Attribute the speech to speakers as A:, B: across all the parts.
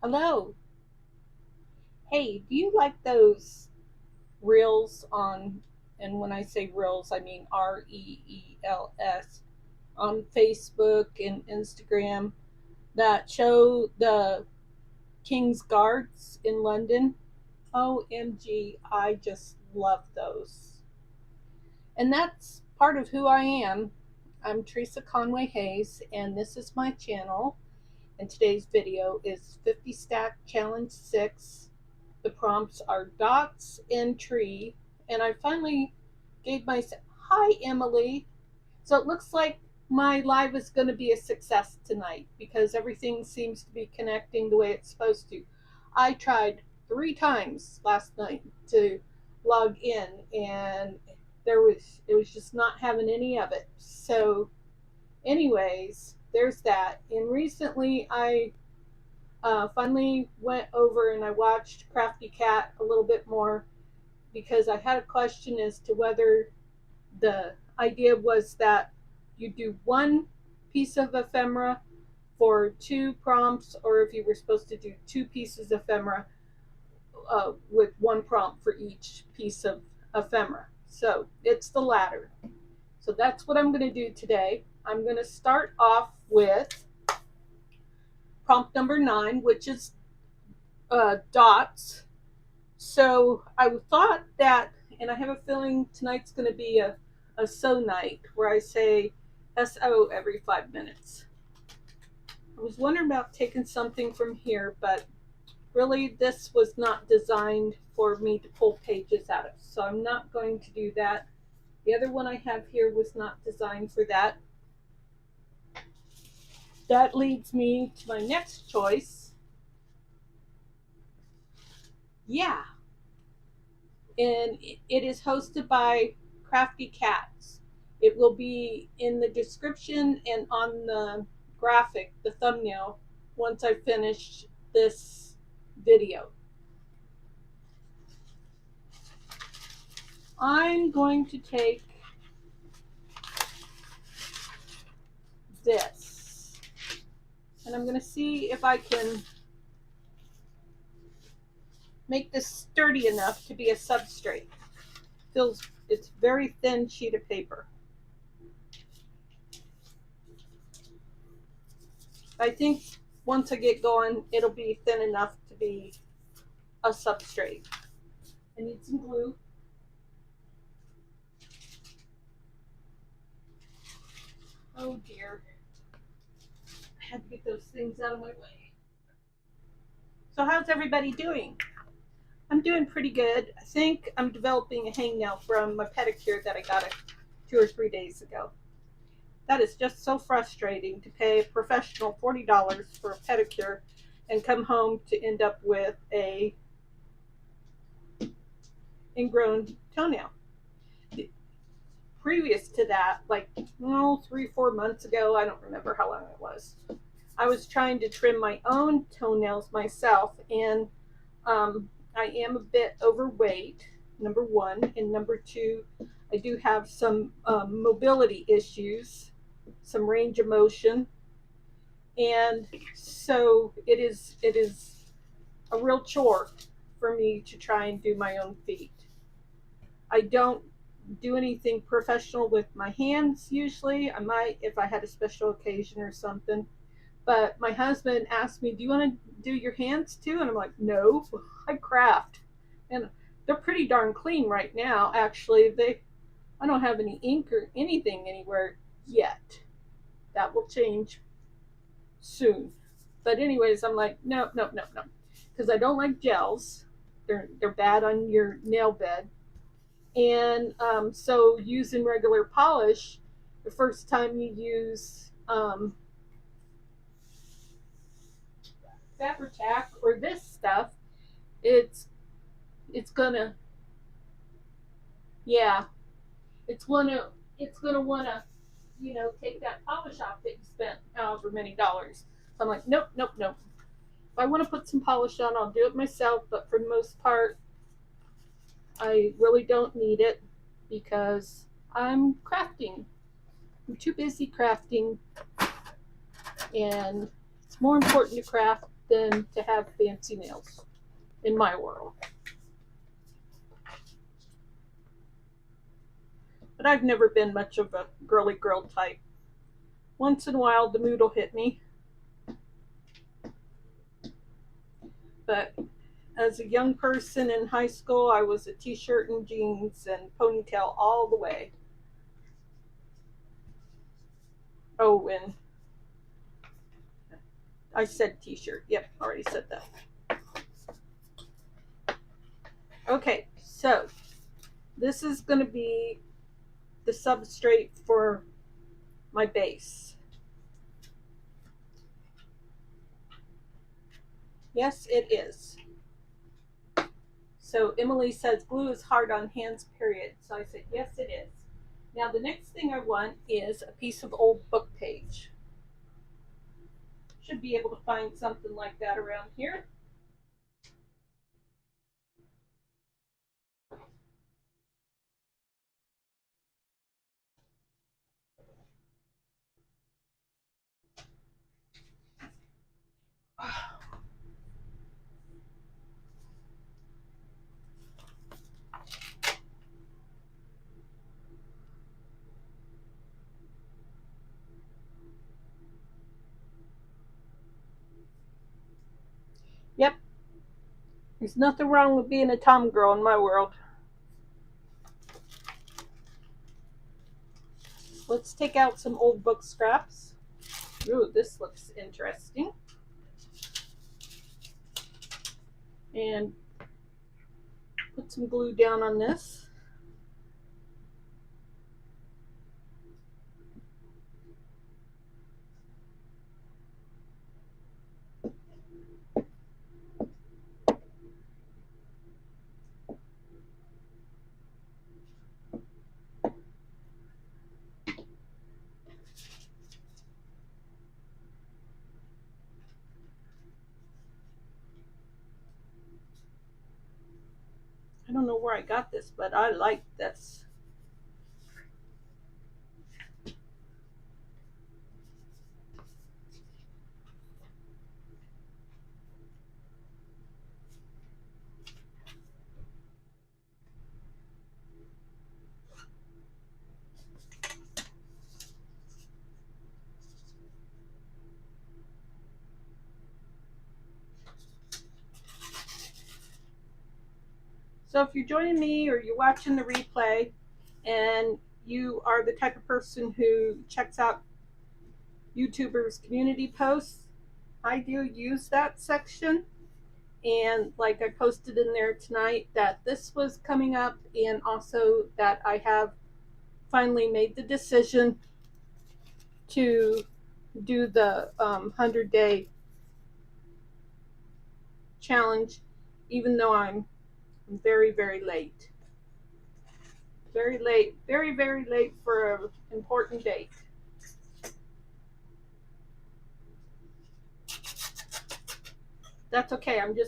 A: Hello. Hey, do you like those reels and when I say reels, I mean reels, on Facebook and Instagram that show the King's Guards in London? OMG, I just love those. And that's part of who I am. I'm Theresa Conway-Hayes, and this is my channel. And today's video is 50 Stack Challenge 6. The prompts are dots and tree. And I finally gave myself, hi Emily. So it looks like my live is going to be a success tonight because everything seems to be connecting the way it's supposed to. I tried 3 times last night to log in and it was just not having any of it. So anyways, there's that. And recently I finally went over and I watched Crafty Cat a little bit more because I had a question as to whether the idea was that you do one piece of ephemera for 2 prompts, or if you were supposed to do 2 pieces of ephemera with 1 prompt for each piece of ephemera. So it's the latter. So that's what I'm going to do today. I'm going to start off with prompt number 9, which is dots. So I thought that, and I have a feeling tonight's going to be a so night where I say SO every 5 minutes. I was wondering about taking something from here, but really this was not designed for me to pull pages out of, so I'm not going to do that. The other one I have here was not designed for that. That leads me to my next choice. Yeah. And it is hosted by Crafty Cats. It will be in the description and on the graphic, the thumbnail, once I finish this video. I'm going to take this and I'm going to see if I can make this sturdy enough to be a substrate. It's very thin sheet of paper. I think once I get going, it'll be thin enough to be a substrate. I need some glue. Oh dear. I had to get those things out of my way. So how's everybody doing? I'm doing pretty good. I think I'm developing a hangnail from my pedicure that I got 2 or 3 days ago. That is just so frustrating to pay a professional $40 for a pedicure and come home to end up with a ingrown toenail. Previous to that, like 3-4 months ago, I don't remember how long it was, I was trying to trim my own toenails myself, and I am a bit overweight, number 1, and number 2, I do have some mobility issues, some range of motion, and so it is a real chore for me to try and do my own feet. I don't do anything professional with my hands usually. I might if I had a special occasion or something. But my husband asked me, do you want to do your hands too? And I'm like, no, I craft. And they're pretty darn clean right now, actually. I don't have any ink or anything anywhere yet. That will change soon. But anyways, I'm like, no. Because I don't like gels. They're bad on your nail bed. And so using regular polish, the first time you use Fabri-Tac or this stuff, it's gonna, yeah, it's gonna wanna, take that polish off that you spent however many dollars. So I'm like, nope. If I want to put some polish on, I'll do it myself, but for the most part, I really don't need it because I'm crafting. I'm too busy crafting, and it's more important to craft than to have fancy nails, in my world. But I've never been much of a girly girl type. Once in a while, the mood will hit me. But as a young person in high school, I was a t-shirt and jeans and ponytail all the way. Oh, and I said t-shirt. Yep, already said that. Okay, so this is going to be the substrate for my base. Yes, it is. So Emily says glue is hard on hands, period. So I said, yes, it is. Now the next thing I want is a piece of old book page. Should be able to find something like that around here. Yep. There's nothing wrong with being a tom girl in my world. Let's take out some old book scraps. Ooh, this looks interesting. And put some glue down on this. I don't know where I got this, but I like this. So if you're joining me or you're watching the replay and you are the type of person who checks out YouTubers' community posts, I do use that section. And like I posted in there tonight that this was coming up, and also that I have finally made the decision to do the 100-day challenge, even though I'm very, very late. Very late, very, very late for an important date. That's okay. I'm going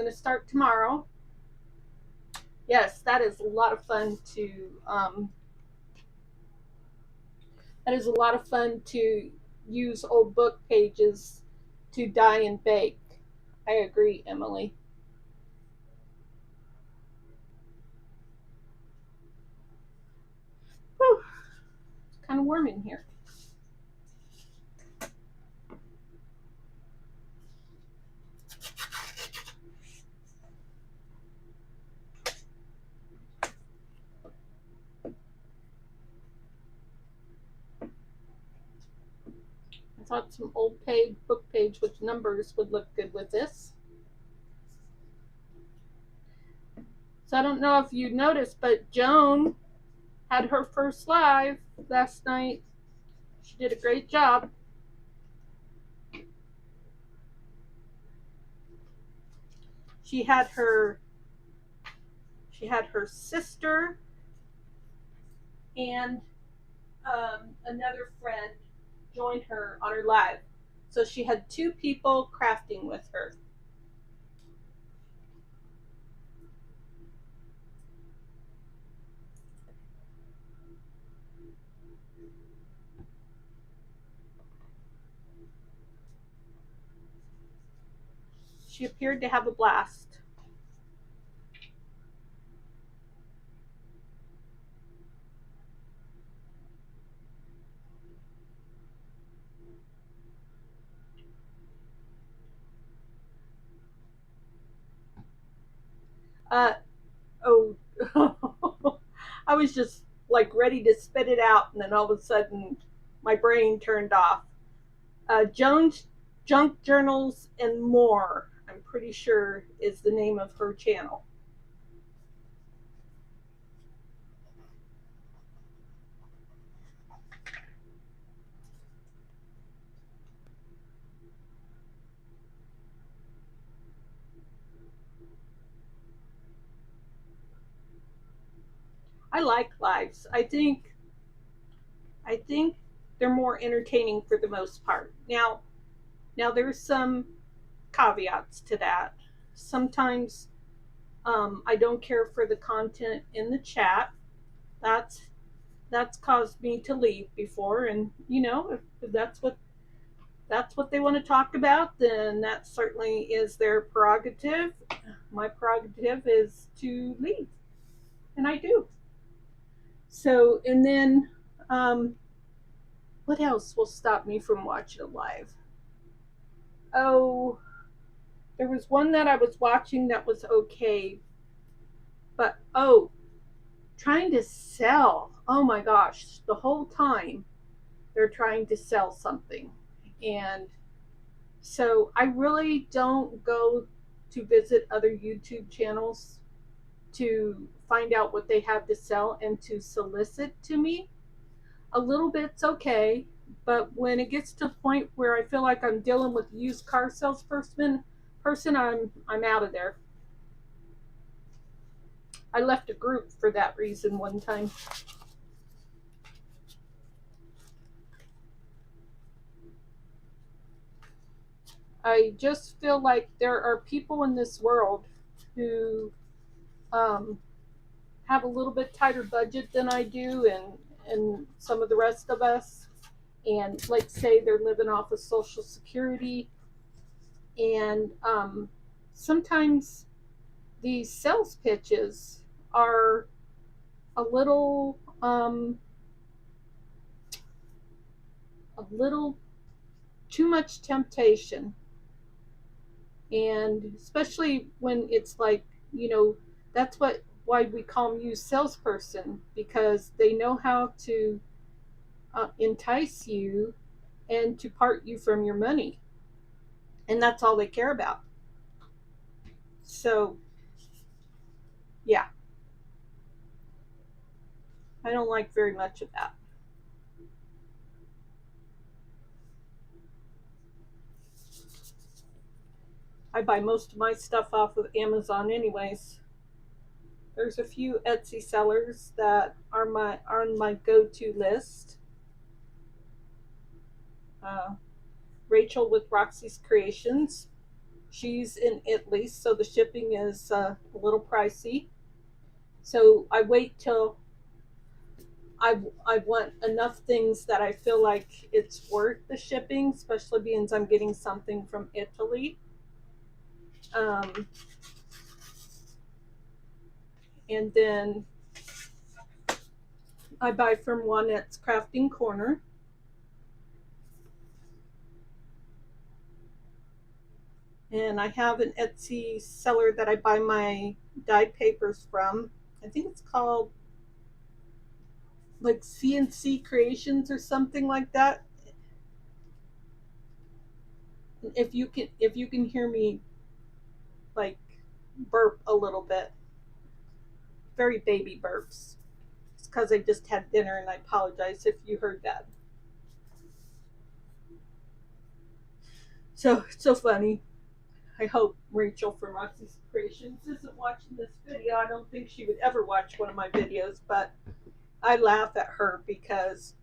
A: to start tomorrow. Yes, that is a lot of fun to use old book pages to dye and bake. I agree, Emily. Whew. It's kind of warm in here. I thought some old book page with numbers would look good with this. So I don't know if you noticed, but Joan had her first live last night. She did a great job. She had her sister and another friend join her on her live. So she had 2 people crafting with her. she appeared to have a blast. Uh, oh, I was just like ready to spit it out, and then all of a sudden, my brain turned off. Jones Junk Journals and More, I'm pretty sure, is the name of her channel. I like lives. I think they're more entertaining for the most part. Now there's some caveats to that. Sometimes I don't care for the content in the chat. That's caused me to leave before, and if that's what they want to talk about, then that certainly is their prerogative. My prerogative is to leave, and I do. So, and then, um, what else will stop me from watching it live? Oh, there was one that I was watching that was okay, but trying to sell. Oh my gosh, the whole time they're trying to sell something. And so I really don't go to visit other YouTube channels to find out what they have to sell and to solicit to me. A little bit's okay, but when it gets to the point where I feel like I'm dealing with a used car salesperson, I'm out of there. I left a group for that reason one time. I just feel like there are people in this world who have a little bit tighter budget than I do, and some of the rest of us, and like say they're living off of Social Security, and sometimes these sales pitches are a little too much temptation, and especially when it's like, that's why we call them you salesperson, because they know how to entice you and to part you from your money, and that's all they care about. So yeah, I don't like very much of that. I buy most of my stuff off of Amazon anyways. There's a few Etsy sellers that are on my go-to list. Rachel with Roxy's Creations. She's in Italy, so the shipping is a little pricey. So I wait till I want enough things that I feel like it's worth the shipping, especially being I'm getting something from Italy. And then I buy from one that's Crafting Corner. And I have an Etsy seller that I buy my dyed papers from. I think it's called like CNC Creations or something like that. If you can hear me like burp a little bit, very baby burps. It's because I just had dinner, and I apologize if you heard that. So it's so funny. I hope Rachel from Roxy's Creations isn't watching this video. I don't think she would ever watch one of my videos, but I laugh at her because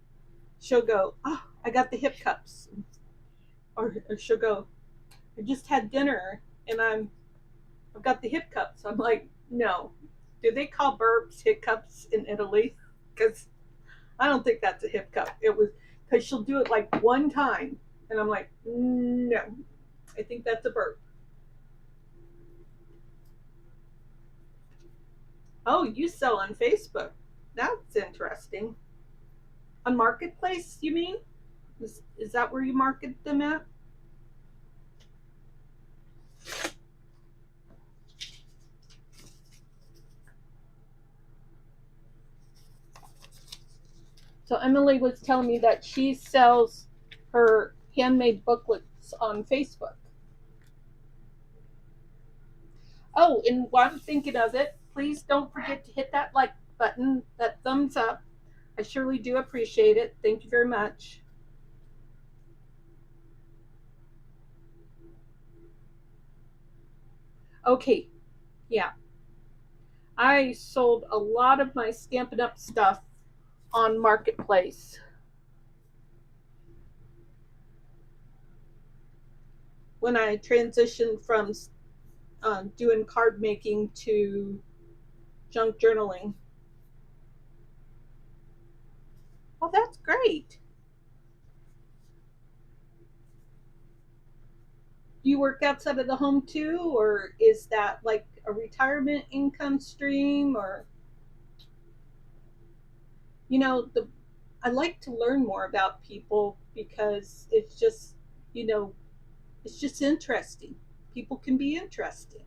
A: she'll go, "Oh, I got the hip cups," or she'll go, "I just had dinner and I've got the hip cups." I'm like, "No, do they call burps hiccups in Italy? Because I don't think that's a hip cup." It was because she'll do it like one time, and I'm like, "No, I think that's a burp." Oh, you sell on Facebook. That's interesting. On Marketplace, you mean? Is that where you market them at? So Emily was telling me that she sells her handmade booklets on Facebook. Oh, and while I'm thinking of it, please don't forget to hit that like button, that thumbs up. I surely do appreciate it. Thank you very much. Okay, yeah. I sold a lot of my Stampin' Up stuff on Marketplace when I transitioned from doing card making to junk journaling. Oh, that's great. Do you work outside of the home too, or is that like a retirement income stream? Or you know, the I like to learn more about people because it's just, you know, it's just interesting. People can be interesting.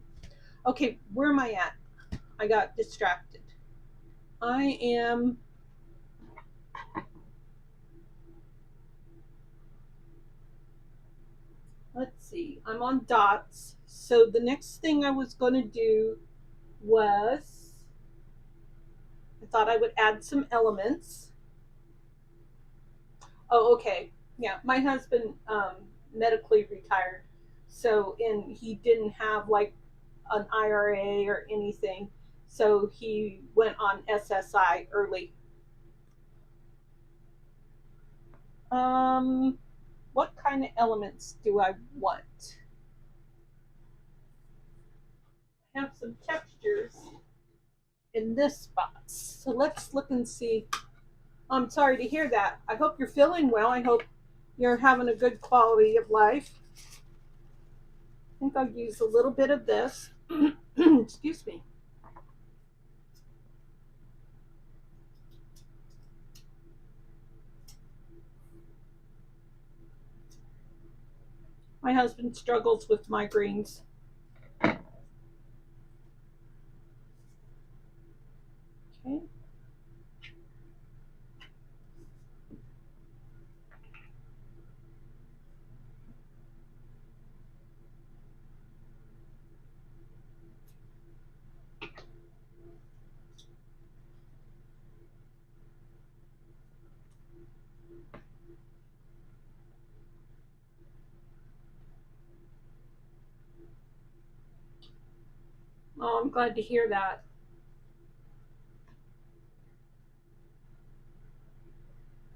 A: Okay, where am I at? I got distracted. I am, let's see, I'm on dots. So the next thing I was going to do was, I thought I would add some elements. Oh, okay. Yeah, my husband medically retired. So, and he didn't have like an IRA or anything. So he went on SSI early. Um, what kind of elements do I want? I have some textures in this box. So let's look and see. I'm sorry to hear that. I hope you're feeling well. I hope you're having a good quality of life. I think I'll use a little bit of this. Excuse me. My husband struggles with migraines. Okay. Oh, I'm glad to hear that.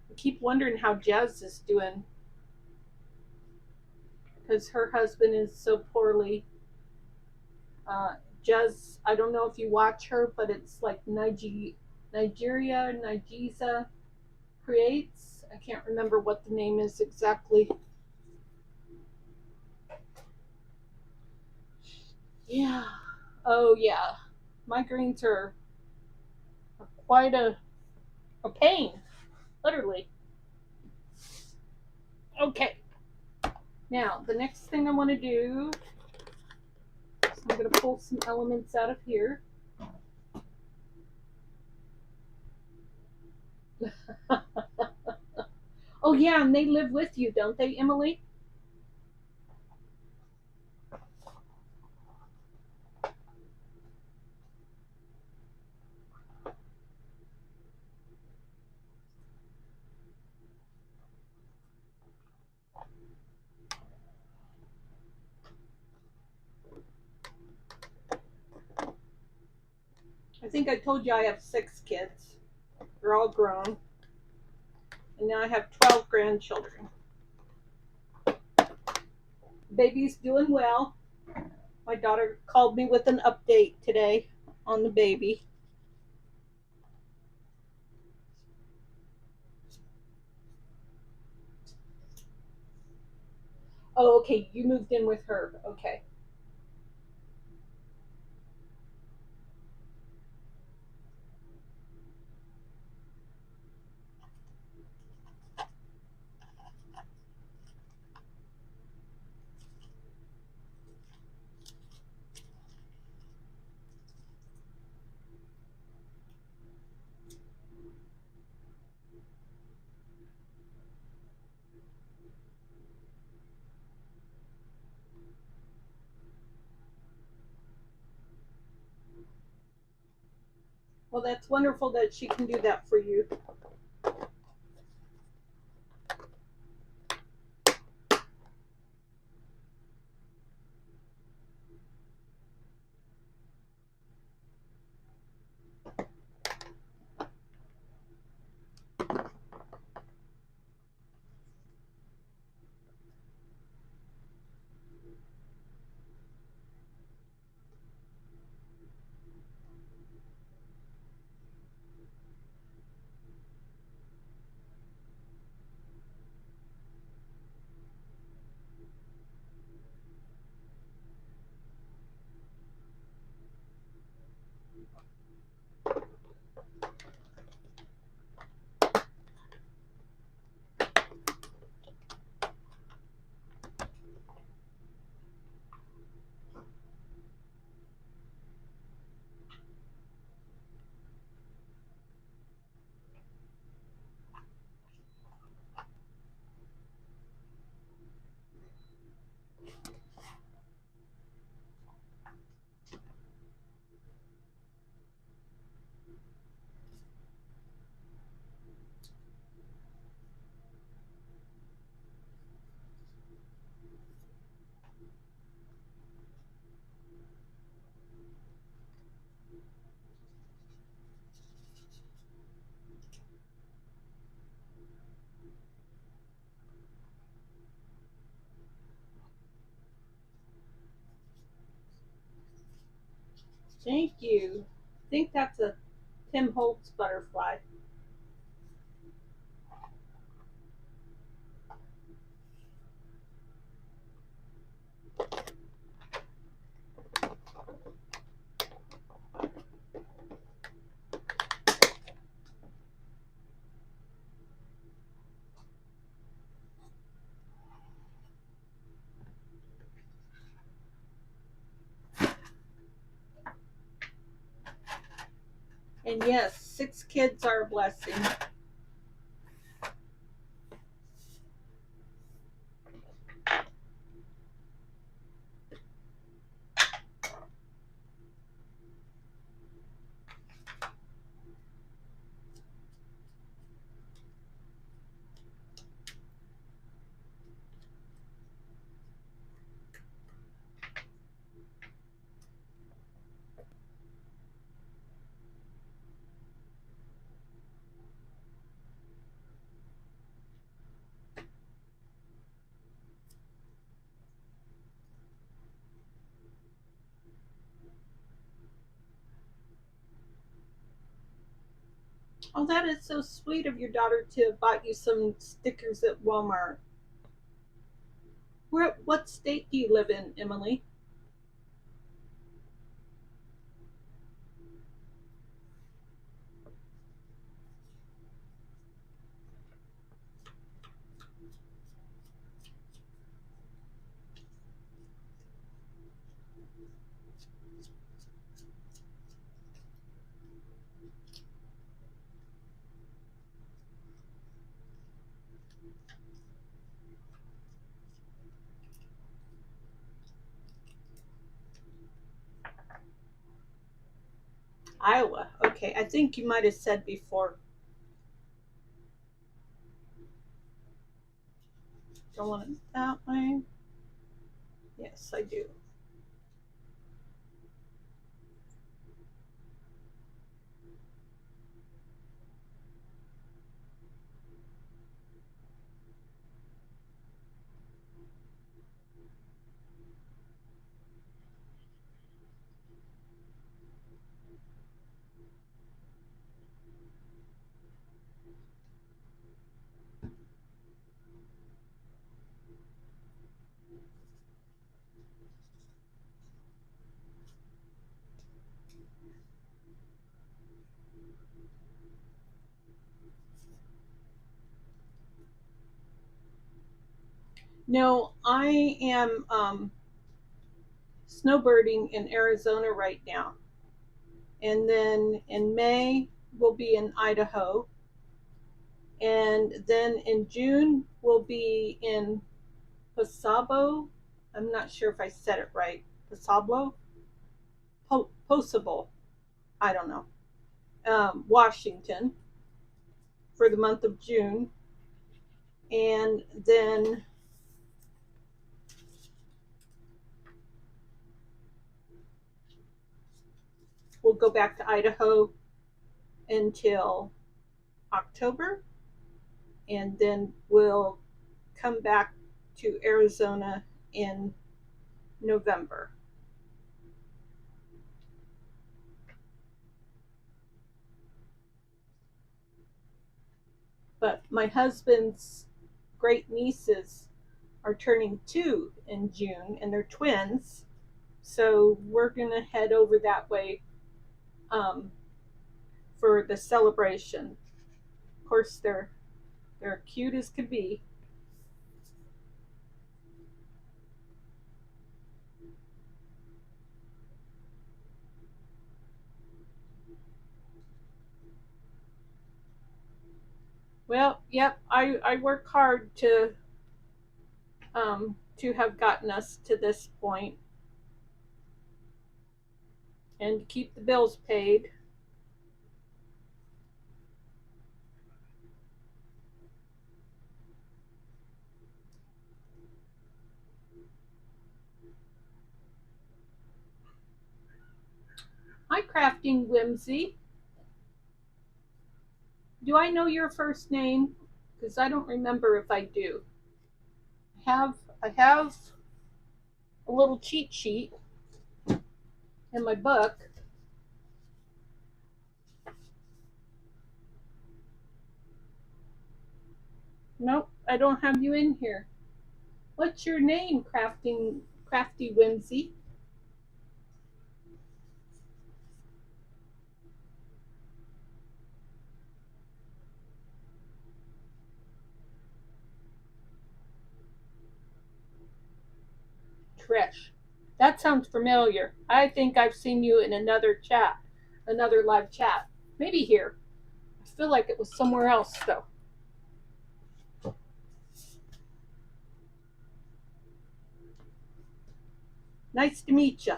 A: I keep wondering how Gez is doing because her husband is so poorly. Uh, Gez, I don't know if you watch her, but it's like Gez Creates. I can't remember what the name is exactly. Yeah. Oh, yeah. Migraines are quite a pain, literally. Okay. Now, the next thing I want to do is I'm going to pull some elements out of here. Oh, yeah, and they live with you, don't they, Emily? I think I told you I have 6 kids. They're all grown. And now I have 12 grandchildren. Baby's doing well. My daughter called me with an update today on the baby. Oh, okay. You moved in with her. Okay. Well, that's wonderful that she can do that for you. Thank you. I think that's a Tim Holtz butterfly. And yes, 6 kids are a blessing. Oh, that is so sweet of your daughter to have bought you some stickers at Walmart. What state do you live in, Emily? Iowa. Okay, I think you might have said before. Don't want it that way. Yes, I do. No, I am snowbirding in Arizona right now. And then in May, we'll be in Idaho. And then in June, we'll be in Posabo. I'm not sure if I said it right. Posablo? Posable. I don't know. Washington for the month of June. And then we'll go back to Idaho until October. And then we'll come back to Arizona in November. But my husband's great nieces are turning 2 in June, and they're twins. So we're going to head over that way for the celebration. Of course, they're cute as could be. Well, yep, I work hard to have gotten us to this point and to keep the bills paid. Hi, Crafting Whimsy. Do I know your first name? Because I don't remember if I do. I have a little cheat sheet in my book. Nope, I don't have you in here. What's your name, Crafty Whimsy? Trish. That sounds familiar. I think I've seen you in another chat, another live chat. Maybe here. I feel like it was somewhere else, though. Nice to meet you.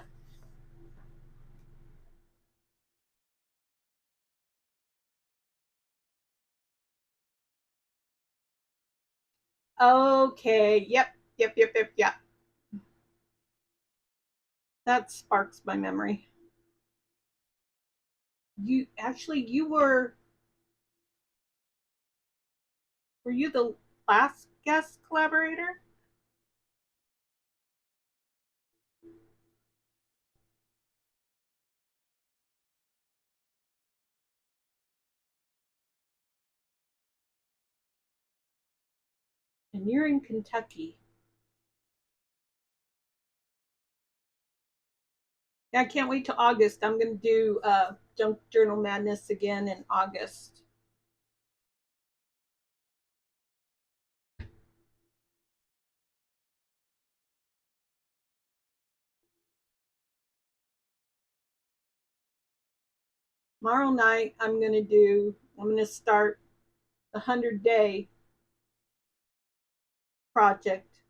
A: Okay, yep. That sparks my memory. You were you the last guest collaborator? And you're in Kentucky. Yeah, I can't wait till August. I'm going to do Junk Journal Madness again in August. Tomorrow night, I'm going to start the 100-day project.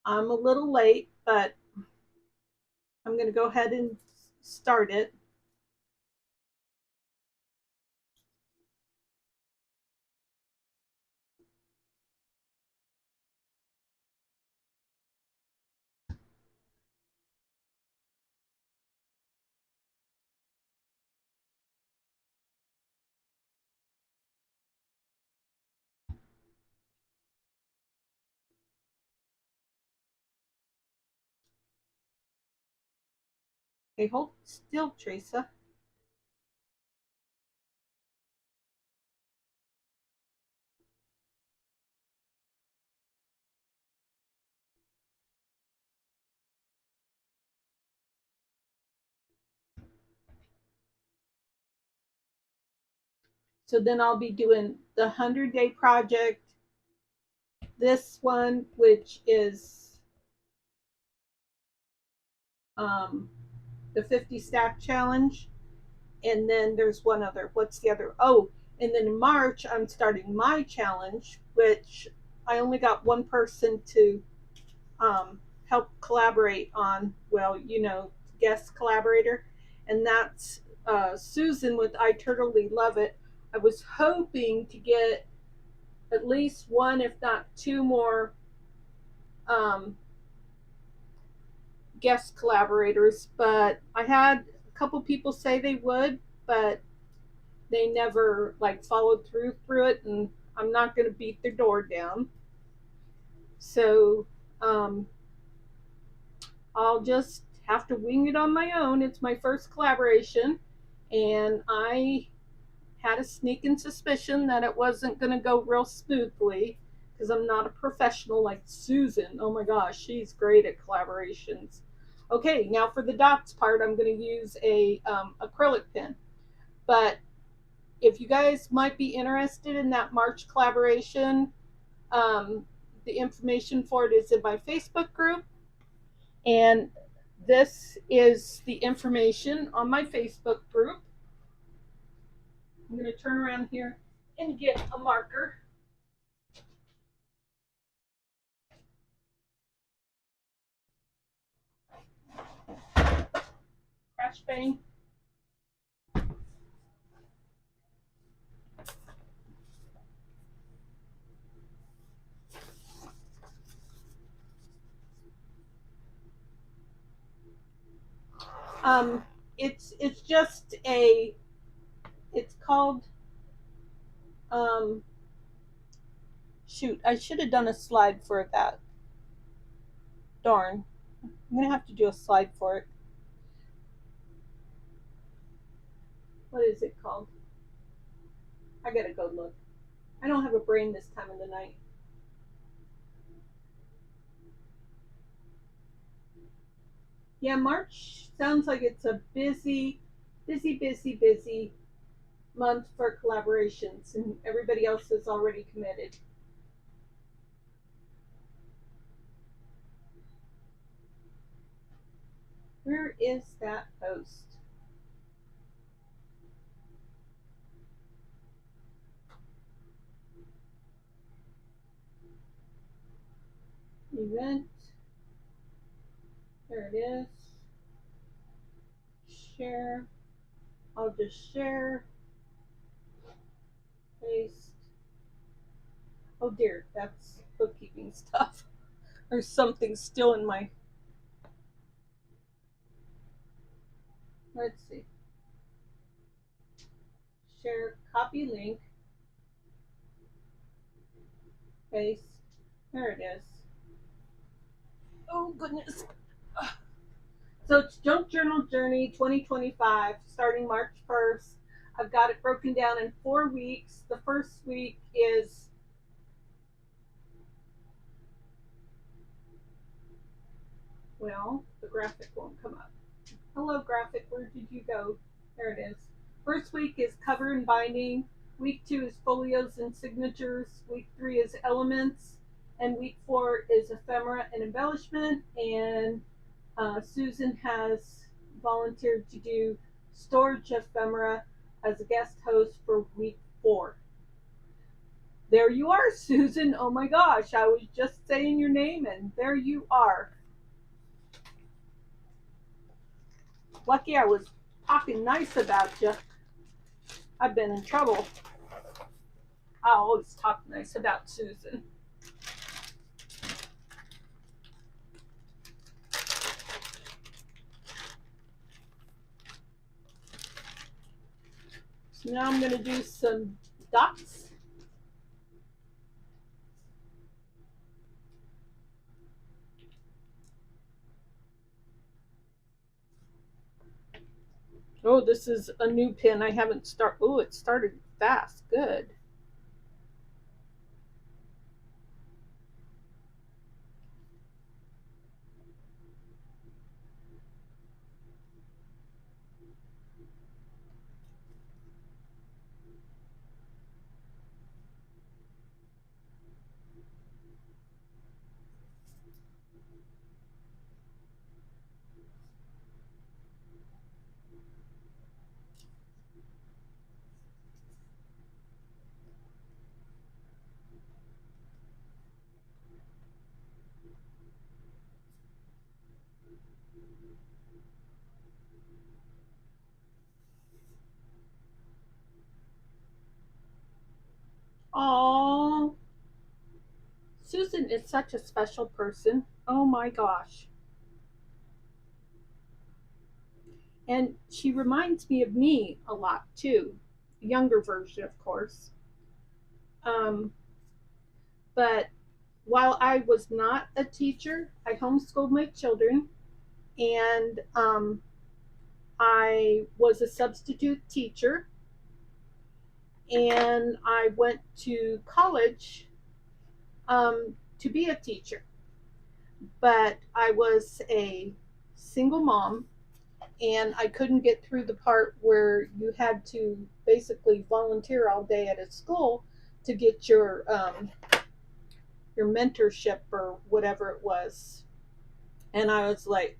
A: I'm a little late, but I'm going to go ahead and start it. Okay, hold still, Theresa. So then I'll be doing the 100-day project, this one, which is the 50 stack challenge. And then there's one other. What's the other? Oh, and then in March, I'm starting my challenge, which I only got one person to help collaborate on. Well, guest collaborator. And that's Susan with I Totally Love It. I was hoping to get at least one, if not two more um, guest collaborators, but I had a couple people say they would, but they never like followed through it, and I'm not going to beat their door down. So um, I'll just have to wing it on my own. It's my first collaboration, and I had a sneaking suspicion that it wasn't going to go real smoothly because I'm not a professional like Susan. Oh my gosh, she's great at collaborations. Okay, now for the dots part, I'm going to use a acrylic pen. But if you guys might be interested in that March collaboration, the information for it is in my Facebook group. And this is the information on my Facebook group. I'm going to turn around here and get a marker. Crash bang. It's just a, it's called, um, shoot, I should have done a slide for that. Darn. I'm going to have to do a slide for it. What is it called? I got to go look. I don't have a brain this time of the night. Yeah, March sounds like it's a busy month for collaborations, and everybody else is already committed. Where is that post? Event. There it is. Share. I'll just share. Paste. Oh dear, that's bookkeeping stuff. There's something still in my. Let's see. Share, copy link. Paste. There it is. Oh goodness. So it's Junk Journal Journey 2025, starting March 1st. I've got it broken down in 4 weeks. The first week is, well, the graphic won't come up. Hello, graphic, where did you go? There it is. First week is cover and binding. Week 2 is folios and signatures. Week 3 is elements. And week 4 is ephemera and embellishment. And Susan has volunteered to do storage ephemera as a guest host for week 4. There you are, Susan. Oh my gosh, I was just saying your name and there you are. Lucky I was talking nice about you. I've been in trouble. I always talk nice about Susan. So now I'm going to do some dots. Oh, this is a new pin. I haven't started. Oh, it started fast. Good. Oh, Susan is such a special person. Oh my gosh. And she reminds me of me a lot too. A younger version, of course. Um, but while I was not a teacher, I homeschooled my children, and I was a substitute teacher, and I went to college to be a teacher. But I was a single mom, and I couldn't get through the part where you had to basically volunteer all day at a school to get your mentorship or whatever it was. And I was like,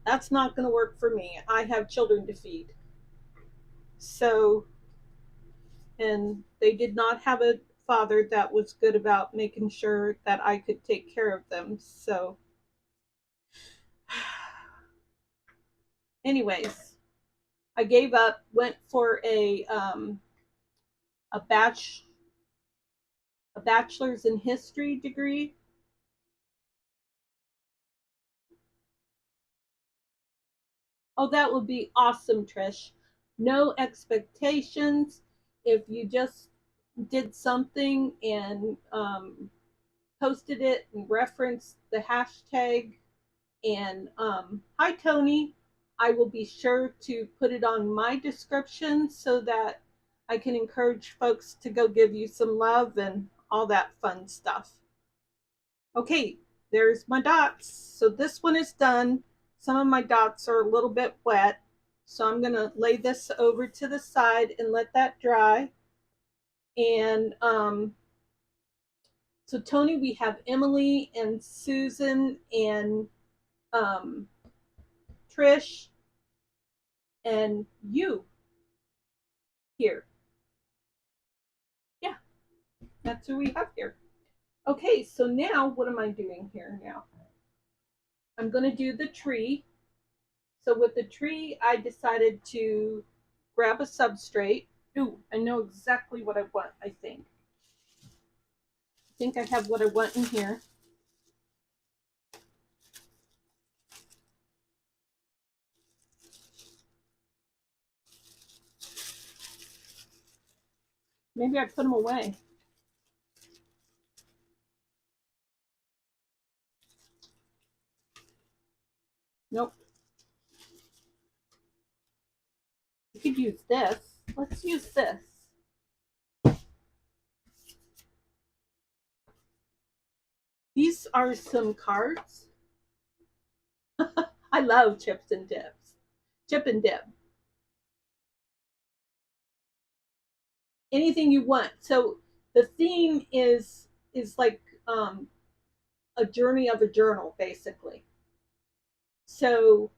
A: that's not going to work for me. I have children to feed. So, and they did not have a father that was good about making sure that I could take care of them. So, anyways, I gave up, went for a batch a bachelor's in history degree. Oh, that would be awesome, Trish. No expectations. If you just did something and posted it and referenced the hashtag and hi, Tony, I will be sure to put it on my description so that I can encourage folks to go give you some love and all that fun stuff. Okay, there's my dots. So this one is done. Some of my dots are a little bit wet. So I'm going to lay this over to the side and let that dry. And so Tony, we have Emily and Susan and Trish and you here. Yeah, that's who we have here. Okay, so now what am I doing here now? I'm going to do the tree. So with the tree, I decided to grab a substrate. Ooh, I know exactly what I want, I think. I think I have what I want in here. Maybe I put them away. Nope. You could use this. Let's use this. These are some cards. I love chips and dips. Chip and dip. Anything you want. So the theme is like a journey of a journal, basically. So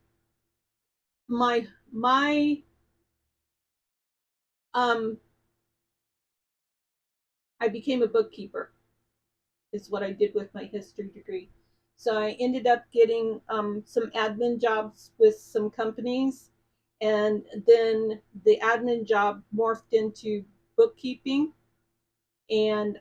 A: my I became a bookkeeper is what I did with my history degree. So I ended up getting some admin jobs with some companies, and then the admin job morphed into bookkeeping. And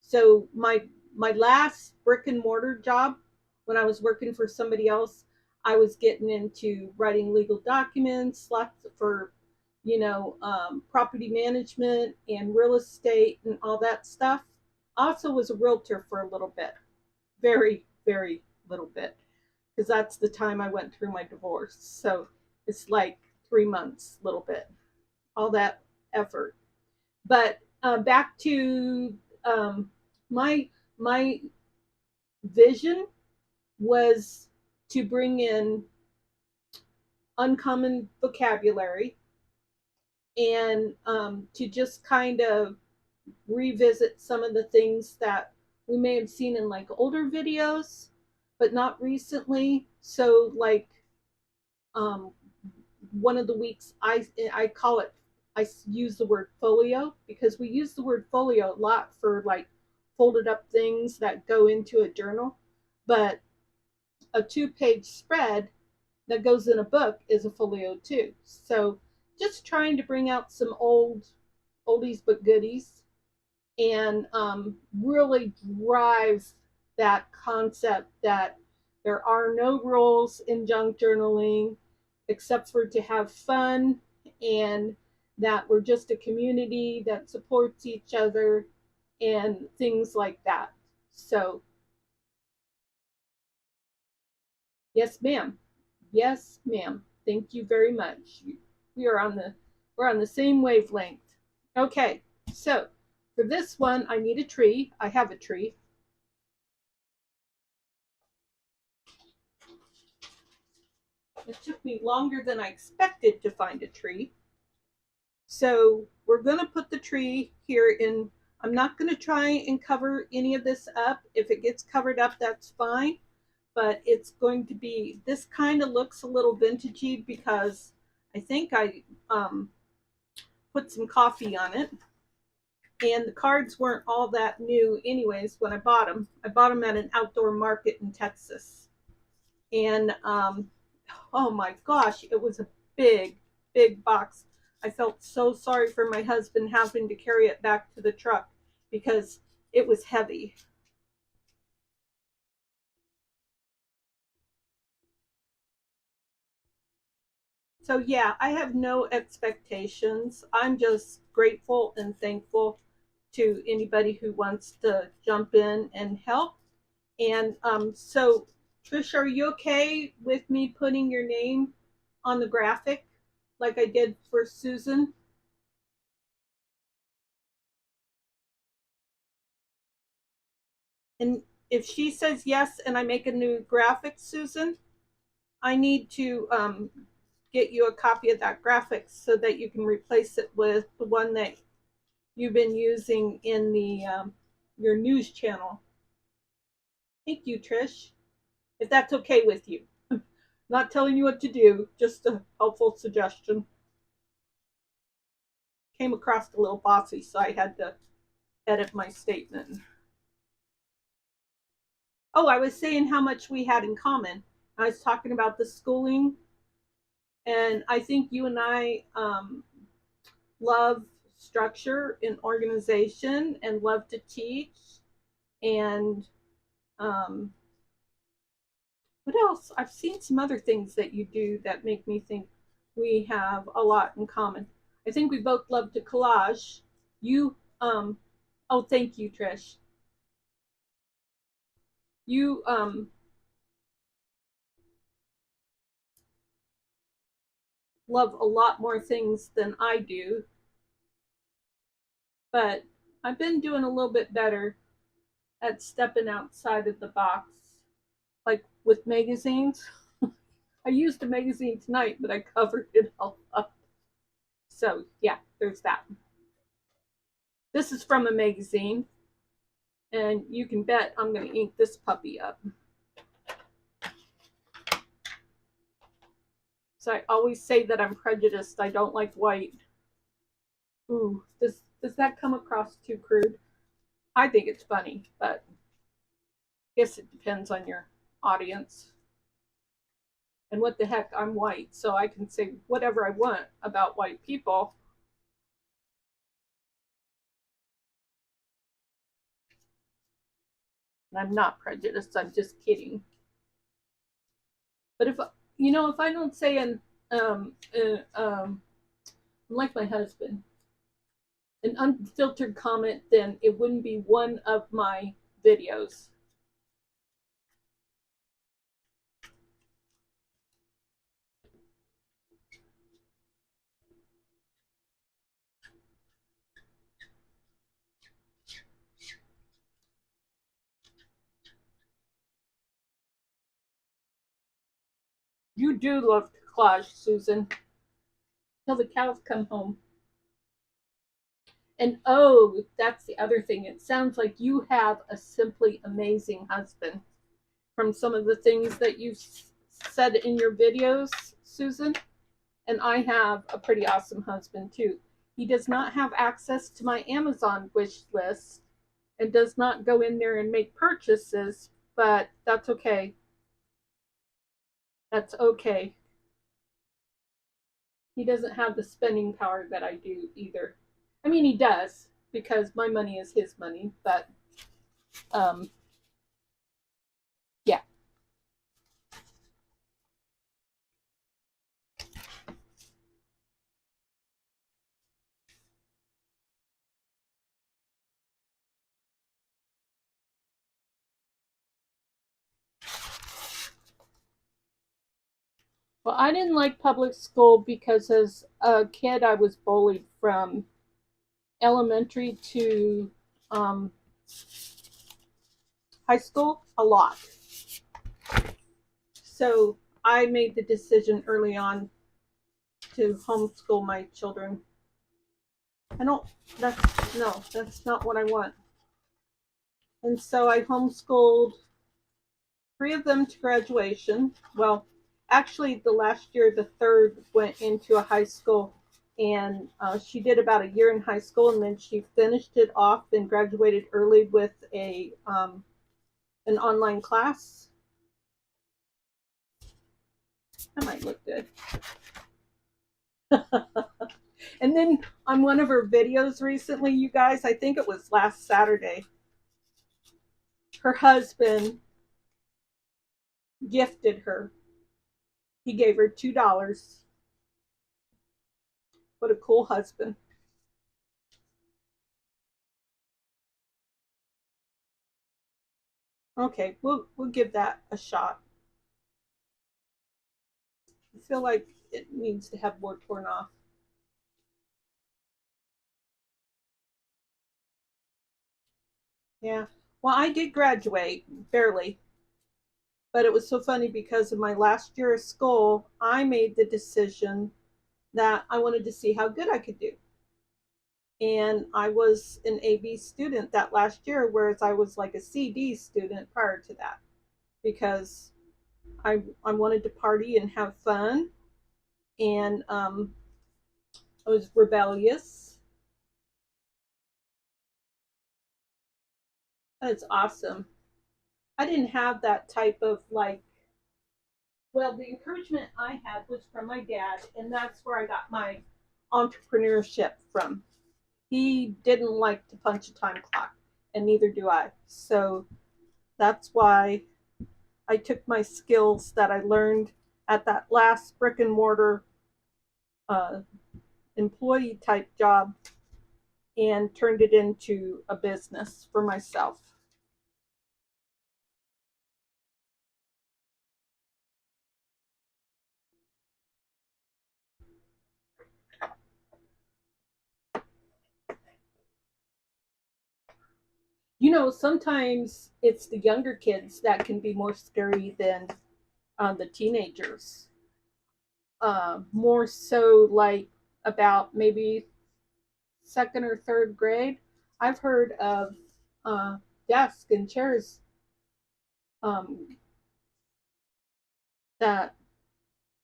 A: so my last brick and mortar job, when I was working for somebody else, I was getting into writing legal documents, lots for property management and real estate and all that stuff. Also was a realtor for a little bit, very, very little bit, because that's the time I went through my divorce. So it's like 3 months, little bit, all that effort. But back to my my vision was to bring in uncommon vocabulary and to just kind of revisit some of the things that we may have seen in like older videos, but not recently. So like um, one of the weeks, I call it, I use the word folio because we use the word folio a lot for like folded up things that go into a journal, but a 2-page spread that goes in a book is a folio too. So just trying to bring out some oldies but goodies, and really drives that concept that there are no rules in junk journaling except for to have fun, and that we're just a community that supports each other and things like that. So, yes, ma'am. Yes, ma'am. Thank you very much. We are on the we're on the same wavelength. Okay, so for this one, I need a tree. I have a tree. It took me longer than I expected to find a tree. So we're going to put the tree here in. I'm not going to try and cover any of this up. If it gets covered up, that's fine. But it's going to be, this kind of looks a little vintagey because I think I put some coffee on it. And the cards weren't all that new anyways when I bought them. I bought them at an outdoor market in Texas. And oh my gosh, it was a big, big box. I felt so sorry for my husband having to carry it back to the truck because it was heavy. So yeah, I have no expectations. I'm just grateful and thankful to anybody who wants to jump in and help. And so, Trish, are you okay with me putting your name on the graphic like I did for Susan? And if she says yes and I make a new graphic, Susan, I need to get you a copy of that graphic so that you can replace it with the one that you've been using in the your news channel. Thank you, Trish. If that's okay with you. Not telling you what to do, just a helpful suggestion. Came across a little bossy, so I had to edit my statement. Oh, I was saying how much we had in common. I was talking about the schooling, and I think you and I love structure and organization and love to teach. And what else? I've seen some other things that you do that make me think we have a lot in common. I think we both love to collage. You, oh, thank you, Trish. You, love a lot more things than I do, but I've been doing a little bit better at stepping outside of the box, like with magazines. I used a magazine tonight, but I covered it all up. So, yeah, there's that. This is from a magazine, and you can bet I'm going to ink this puppy up. So I always say that I'm prejudiced. I don't like white. Ooh, does that come across too crude? I think it's funny, but I guess it depends on your audience. And what the heck, I'm white, so I can say whatever I want about white people. And I'm not prejudiced, I'm just kidding. But if if I don't say like my husband, an unfiltered comment, then it wouldn't be one of my videos. You do love to collage, Susan. Till the cows come home. And oh, that's the other thing. It sounds like you have a simply amazing husband. From some of the things that you've said in your videos, Susan. And I have a pretty awesome husband too. He does not have access to my Amazon wish list and does not go in there and make purchases, but that's okay. That's okay. He doesn't have the spending power that I do either. I mean, he does because my money is his money, but um, yeah. Well, I didn't like public school because as a kid, I was bullied from elementary to um, high school a lot. So I made the decision early on to homeschool my children. I don't, that's, no, that's not what I want. And so I homeschooled three of them to graduation. Well, actually, the last year, the third went into a high school, and she did about a year in high school, and then she finished it off and graduated early with a an online class. That might look good. And then on one of her videos recently, you guys, I think it was last Saturday, her husband gifted her. He gave her $2. What a cool husband. Okay, we'll give that a shot. I feel like it needs to have more torn off. Yeah. Well, I did graduate, barely, but it was so funny because in my last year of school, I made the decision that I wanted to see how good I could do. And I was an AB student that last year, whereas I was like a CD student prior to that because I wanted to party and have fun, and I was rebellious. That's awesome. I didn't have that type of like, well, the encouragement I had was from my dad, and that's where I got my entrepreneurship from. He didn't like to punch a time clock, and neither do I. So that's why I took my skills that I learned at that last brick and mortar uh, employee type job and turned it into a business for myself. You know, sometimes it's the younger kids that can be more scary than the teenagers. More so, like about maybe second or third grade. I've heard of uh, desks and chairs um, that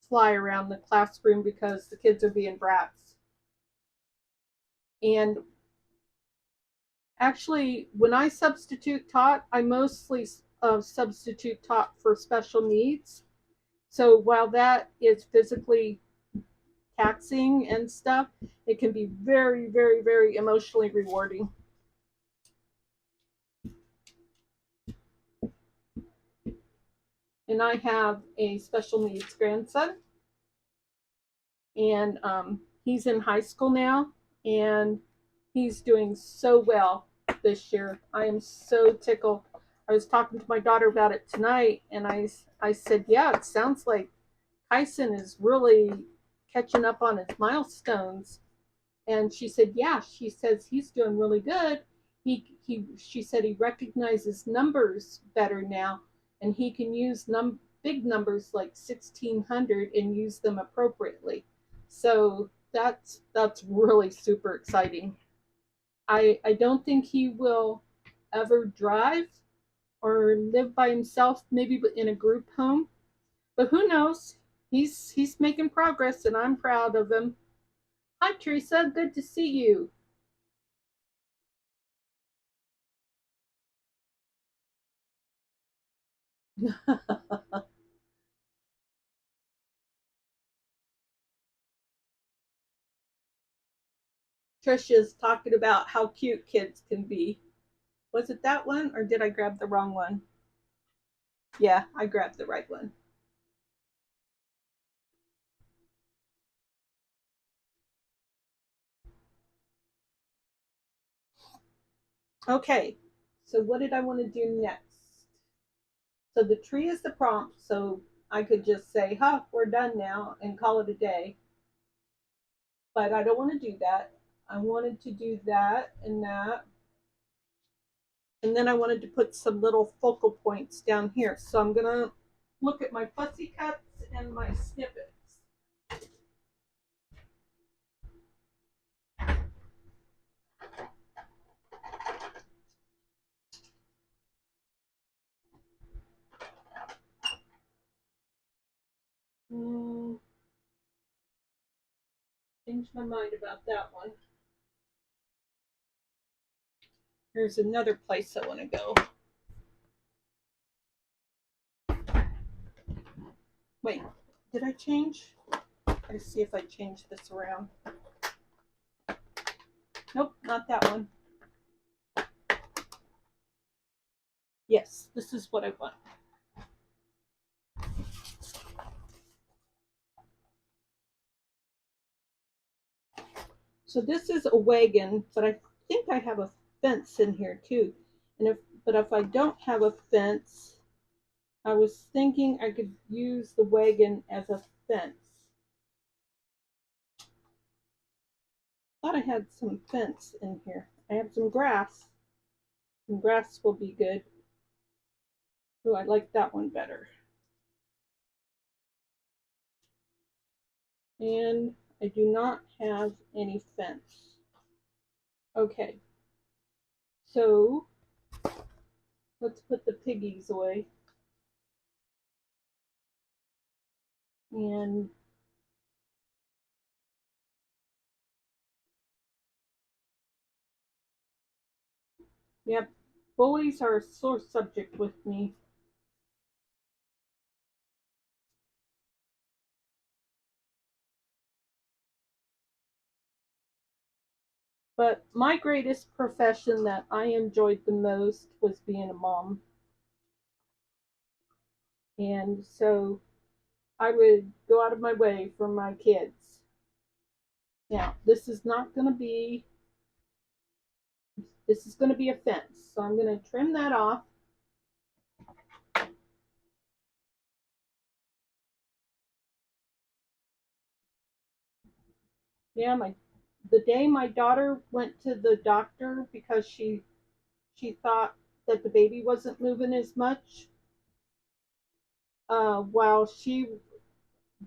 A: fly around the classroom because the kids are being brats. And actually, when I substitute taught, I mostly substitute taught for special needs. So while that is physically taxing and stuff, it can be very, very, very emotionally rewarding. And I have a special needs grandson, and he's in high school now, and he's doing so well this year. I am so tickled. I was talking to my daughter about it tonight, and I said, yeah, it sounds like Tyson is really catching up on his milestones. And she said, yeah, she says he's doing really good. She said he recognizes numbers better now, and he can use big numbers like 1600 and use them appropriately. So that's really super exciting. I don't think he will ever drive or live by himself, maybe in a group home. But who knows? He's making progress, and I'm proud of him. Hi, Teresa. Good to see you. Trisha's talking about how cute kids can be. Was it that one or did I grab the wrong one? Yeah, I grabbed the right one. Okay, so what did I want to do next? So the tree is the prompt, so I could just say, huh, we're done now and call it a day. But I don't want to do that. I wanted to do that and that. And then I wanted to put some little focal points down here. So I'm going to look at my fussy cuts and my snippets. Changed my mind about that one. Here's another place I want to go. Wait, did I change? Let's see if I change this around. Nope, not that one. Yes, this is what I want. So this is a wagon, but I think I have a fence in here too. But if I don't have a fence, I was thinking I could use the wagon as a fence. Thought I had some fence in here. I have some grass. Some grass will be good. Oh, I like that one better. And I do not have any fence. Okay. So let's put the piggies away. And yep, bullies are a sore subject with me. But my greatest profession that I enjoyed the most was being a mom. And so I would go out of my way for my kids. Now, this is going to be a fence. So I'm going to trim that off. Yeah, the day my daughter went to the doctor because she thought that the baby wasn't moving as much while she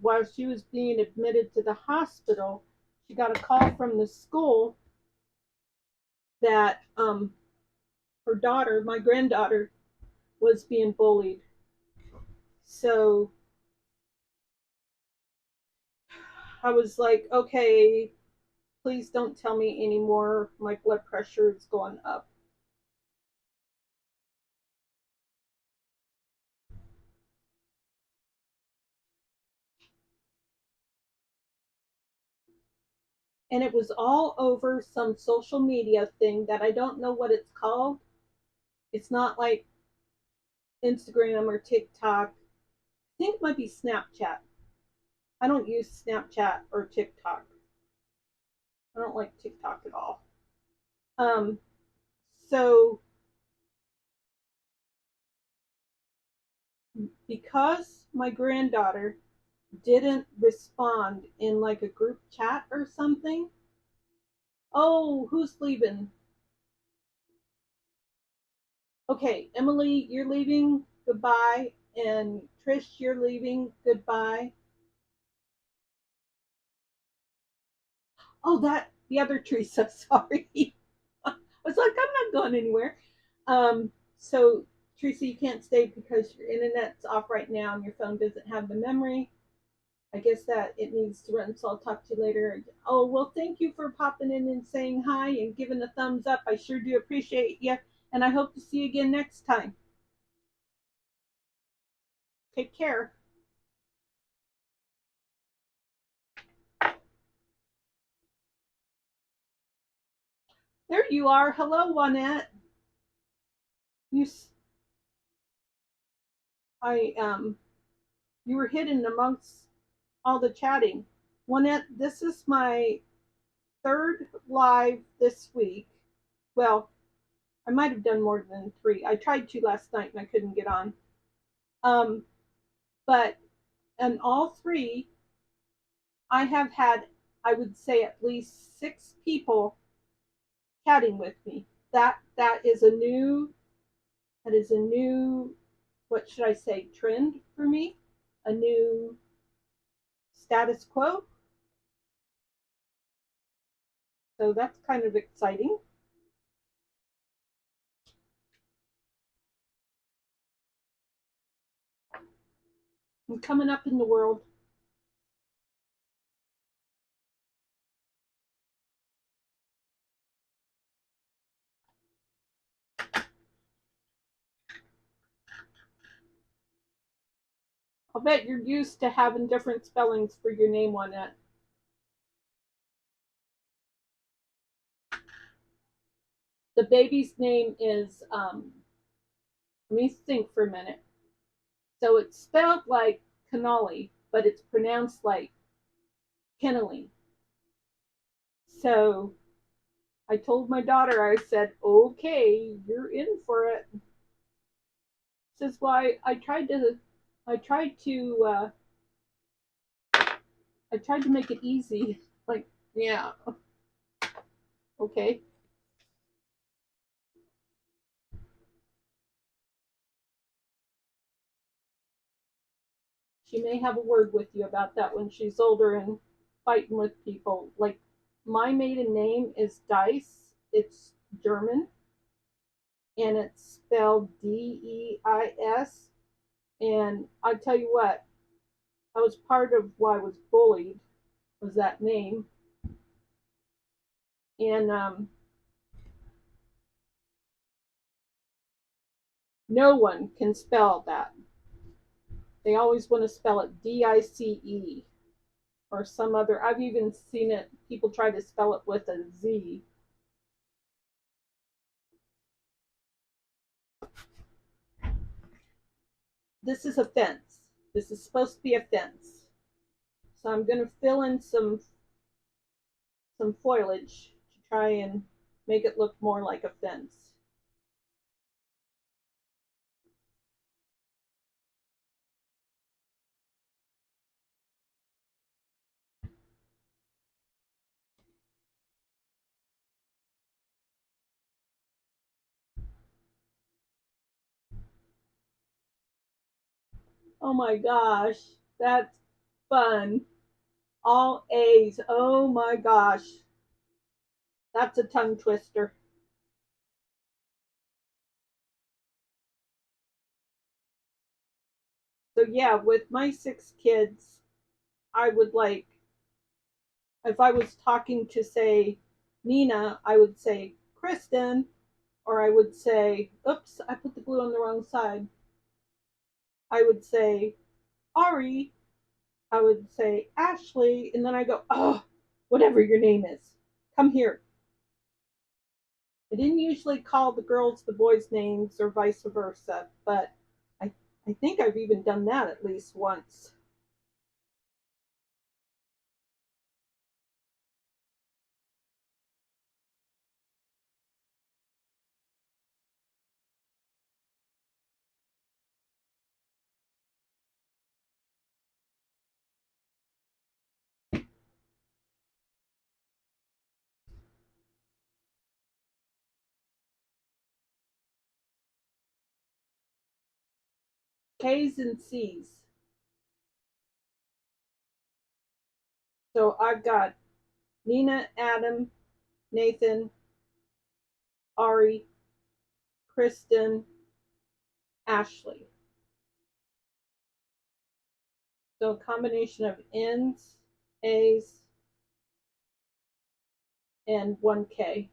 A: was being admitted to the hospital, she got a call from the school that her daughter, my granddaughter, was being bullied. So I was like, okay, please don't tell me anymore. My blood pressure is going up. And it was all over some social media thing that I don't know what it's called. It's not like Instagram or TikTok. I think it might be Snapchat. I don't use Snapchat or TikTok. I don't like TikTok at all. Um, so because my granddaughter didn't respond in like a group chat or something. Oh, who's leaving? Okay, Emily, you're leaving. Goodbye. And Trish, you're leaving. Goodbye. Oh, that the other Teresa. Sorry. I was like, I'm not going anywhere. So Teresa, you can't stay because your internet's off right now and your phone doesn't have the memory. I guess that it needs to run, so I'll talk to you later. Oh, well, thank you for popping in and saying hi and giving a thumbs up. I sure do appreciate you, and I hope to see you again next time. Take care. There you are. Hello, Juanette. You, I you were hidden amongst all the chatting. Juanette, this is my third live this week. Well, I might have done more than three. I tried to last night and I couldn't get on. Um, but in all three, I have had, I would say, at least six people chatting with me. That is a new, that is a new, what should I say, trend for me, a new status quo. So that's kind of exciting. I'm coming up in the world. I'll bet you're used to having different spellings for your name on it. The baby's name is, let me think for a minute. So it's spelled like cannoli, but it's pronounced like Kennelly. So I told my daughter, I said, okay, you're in for it. This is why I tried to, I tried to make it easy. Like, yeah, okay. She may have a word with you about that when she's older and fighting with people. Like, my maiden name is Dice. It's German and it's spelled Deis. And I tell you what, I was part of why I was bullied was that name. And no one can spell that. They always want to spell it Dice or some other. I've even seen it, people try to spell it with a Z. This is a fence. This is supposed to be a fence. So I'm going to fill in some foliage to try and make it look more like a fence. Oh my gosh, that's fun. All A's. Oh my gosh. That's a tongue twister. So yeah, with my six kids, I would like, if I was talking to say Nina, I would say Kristen, or I would say, oops, I put the glue on the wrong side. I would say Ari, I would say Ashley, and then I go, oh, whatever your name is, come here. I didn't usually call the girls the boys' names or vice versa, but I, I think I've even done that at least once. K's and C's. So I've got Nina, Adam, Nathan, Ari, Kristen, Ashley. So a combination of N's, A's, and one K.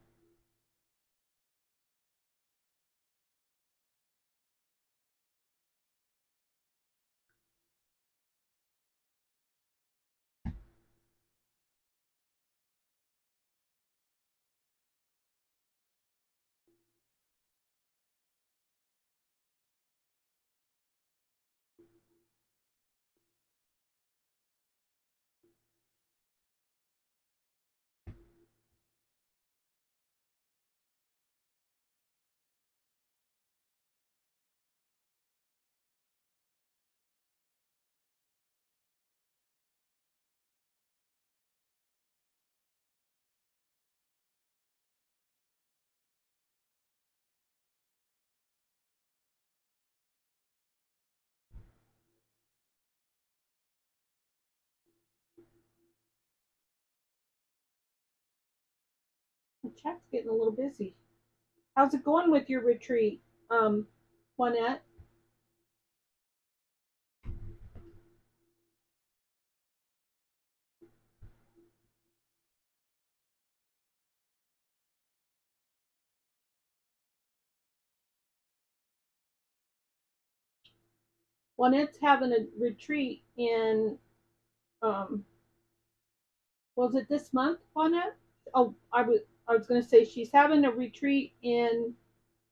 A: chat's getting a little busy. How's it going with your retreat, Juanette? Juanette's having a retreat in, um, was it this month, Juanette? Oh, I was going to say she's having a retreat in,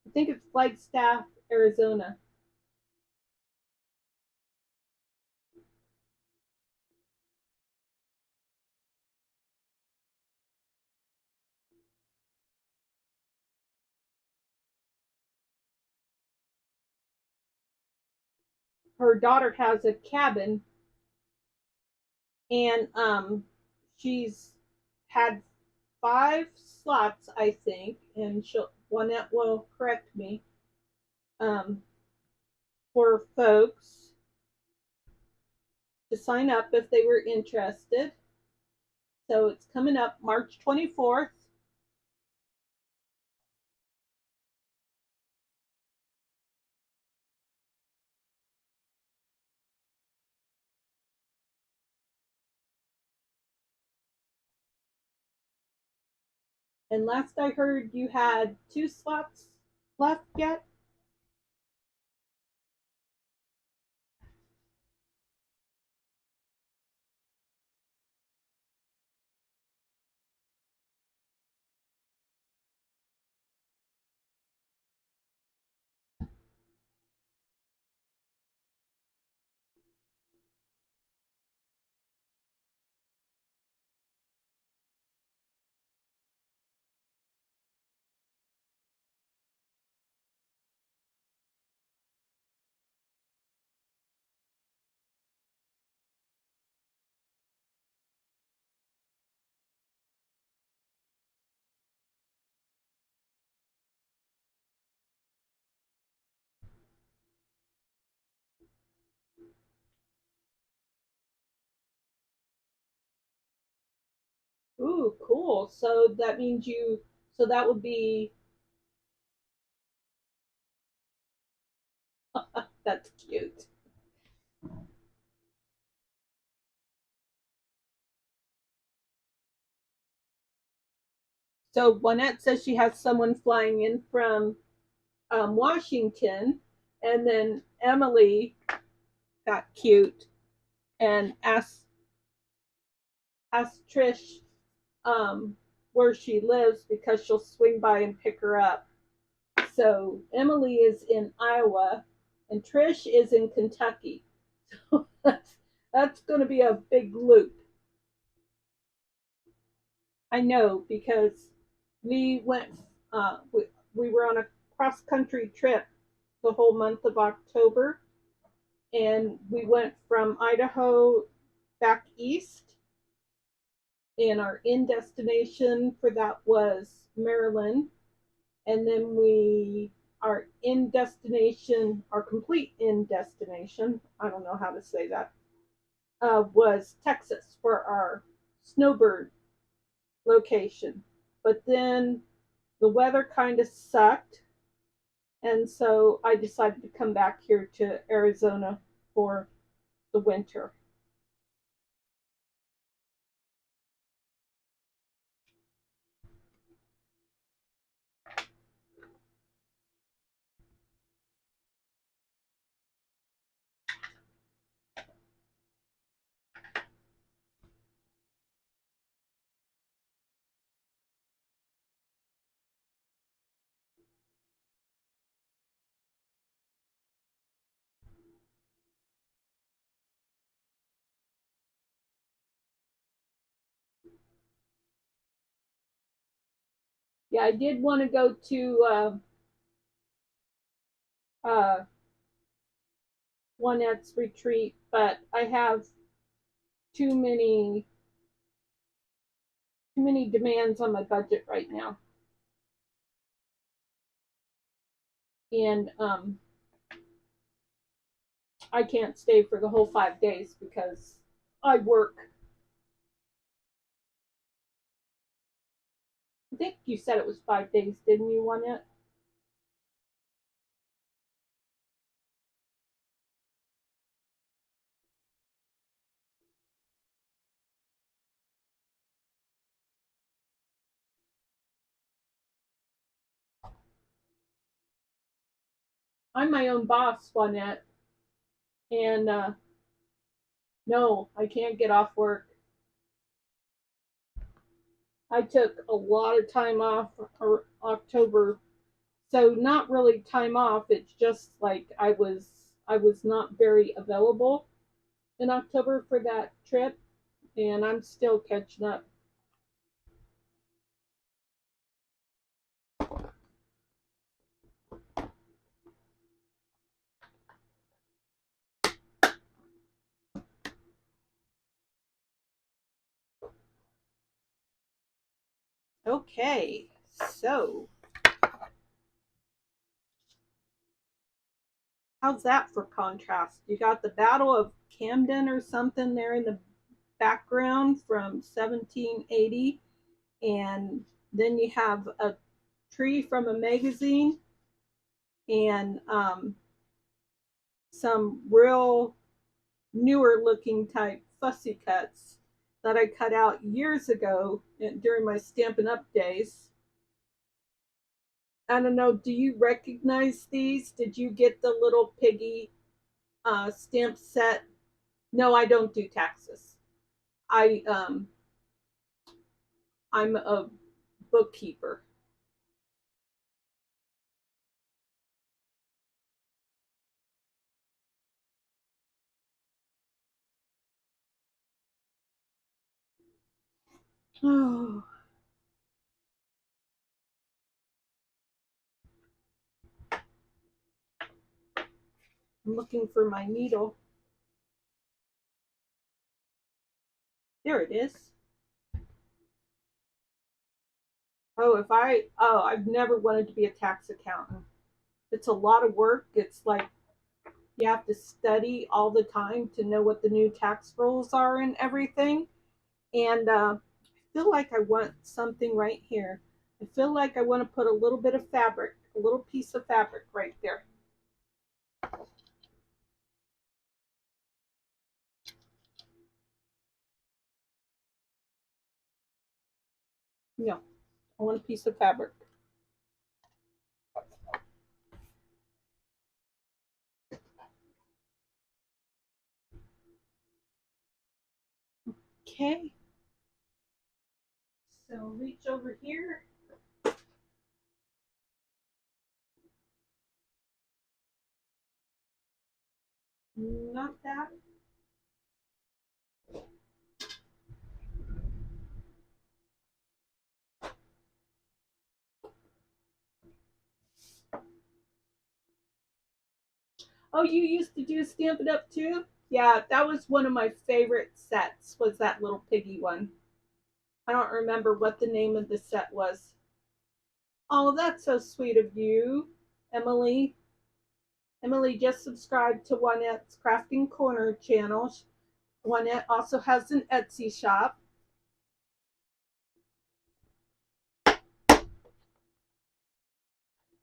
A: I think it's Flagstaff, Arizona. Her daughter has a cabin, and she's had 5 slots, I think, and she'll Juanette will correct me, um, for folks to sign up if they were interested. So it's coming up March 24th. And last I heard, you had 2 slots left yet. Ooh, cool. So that means so that would be, that's cute. So Juanette says she has someone flying in from Washington, and then Emily got cute and asked Trish, where she lives because she'll swing by and pick her up. So Emily is in Iowa, and Trish is in Kentucky. So that's going to be a big loop. I know because we went, we were on a cross country trip the whole month of October, and we went from Idaho back east, and our in destination for that was Maryland, and then our complete in destination, I don't know how to say that, was Texas for our snowbird location. But then the weather kind of sucked, and so I decided to come back here to Arizona for the winter. Yeah, I did want to go to uh, Juanette's retreat, but I have too many demands on my budget right now, and I can't stay for the whole 5 days because I work. think you said it was 5 days, didn't you, Juanette? I'm my own boss, Juanette, and no, I can't get off work. I took a lot of time off or October, so not really time off. It's just like I was not very available in October for that trip, and I'm still catching up. Okay, so how's that for contrast? You got the Battle of Camden or something there in the background from 1780, and then you have a tree from a magazine and some real newer looking type fussy cuts that I cut out years ago during my Stampin' Up days. I don't know, do you recognize these? Did you get the little piggy stamp set? No, I don't do taxes. I I'm a bookkeeper. Oh, I'm looking for my needle. There it is. I've never wanted to be a tax accountant. It's a lot of work. It's like you have to study all the time to know what the new tax rules are and everything. And I feel like I want something right here. I feel like I want to put a little bit of fabric, a little piece of fabric right there. No, I want a piece of fabric. Okay. So reach over here. Not that. Oh, you used to do Stampin' Up too? Yeah, that was one of my favorite sets, was that little piggy one. I don't remember what the name of the set was. Oh, that's so sweet of you, Emily. Emily just subscribed to Juanette's Crafting Corner channel. Juanette also has an Etsy shop.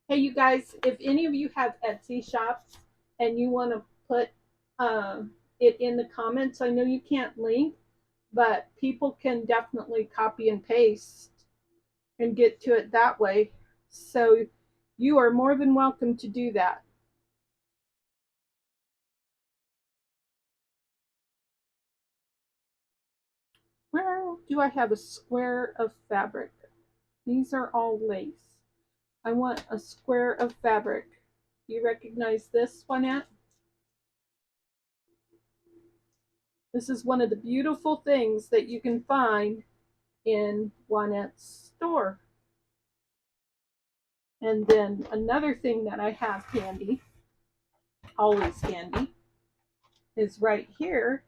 A: Hey, you guys, if any of you have Etsy shops and you want to put it in the comments, I know you can't link, but people can definitely copy and paste and get to it that way. So you are more than welcome to do that. Where do I have a square of fabric? These are all lace. I want a square of fabric. Do you recognize this one, Aunt? This is one of the beautiful things that you can find in Juanette's store. And then another thing that I have handy, always handy, is right here.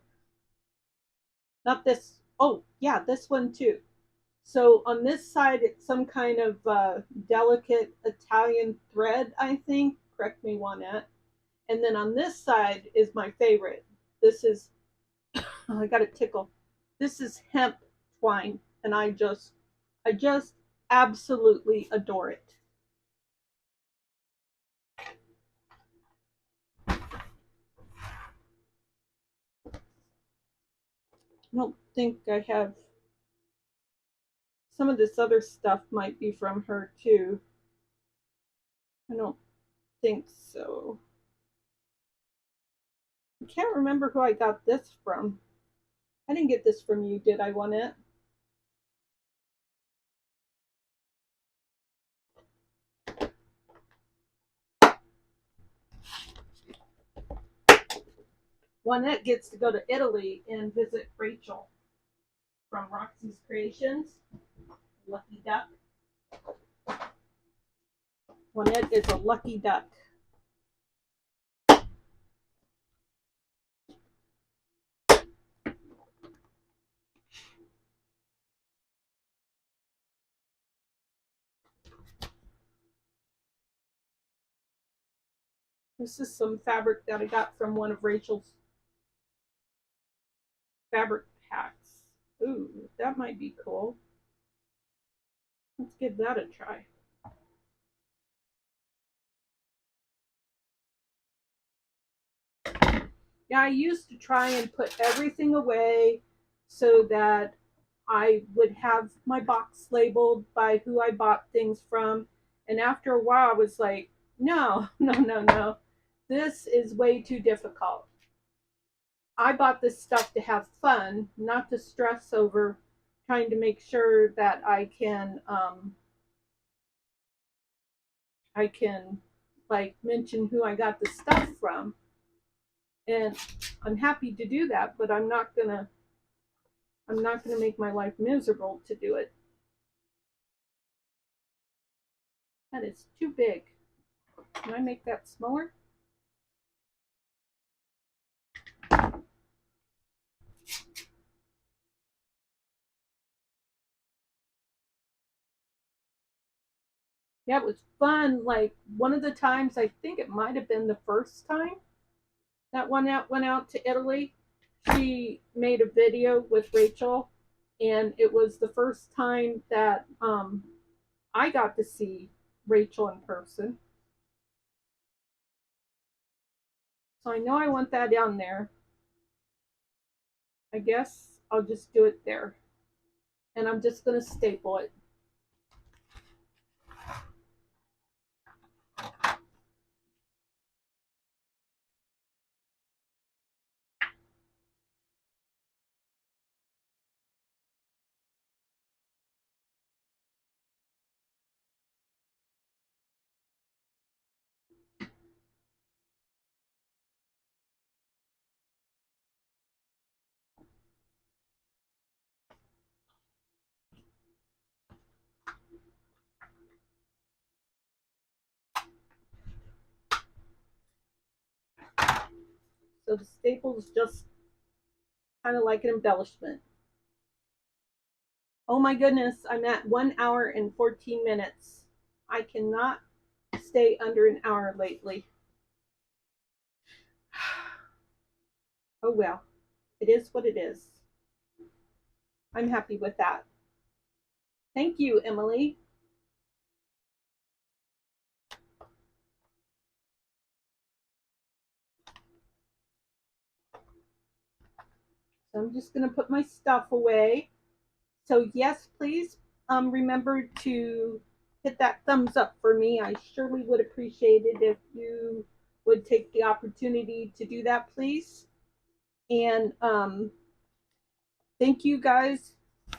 A: Not this, oh yeah, this one too. So on this side, it's some kind of delicate Italian thread, I think. Correct me, Juanette. And then on this side is my favorite. This is, oh, I got a tickle. This is hemp twine, and I just absolutely adore it. I don't think I have, some of this other stuff might be from her too. I don't think so. I can't remember who I got this from. I didn't get this from you, did I, Juanette? Juanette gets to go to Italy and visit Rachel from Roxy's Creations. Lucky duck. Juanette is a lucky duck. This is some fabric that I got from one of Rachel's fabric packs. Ooh, that might be cool. Let's give that a try. Yeah, I used to try and put everything away so that I would have my box labeled by who I bought things from. And after a while, I was like, no, no, no, no. This is way too difficult. I bought this stuff to have fun, not to stress over trying to make sure that I can like mention who I got the stuff from. And I'm happy to do that, but I'm not gonna make my life miserable to do it. That is too big. Can I make that smaller? Yeah, it was fun. Like one of the times, I think it might have been the first time that one went out to Italy. She made a video with Rachel, and it was the first time that I got to see Rachel in person. So I know I want that down there. I guess I'll just do it there. And I'm just going to staple it. So the staple is just kind of like an embellishment. Oh my goodness, I'm at 1 hour and 14 minutes. I cannot stay under an hour lately. Oh well, it is what it is. I'm happy with that. Thank you, Emily. So I'm just going to put my stuff away. So yes, please remember to hit that thumbs up for me. I surely would appreciate it if you would take the opportunity to do that, please. And thank you guys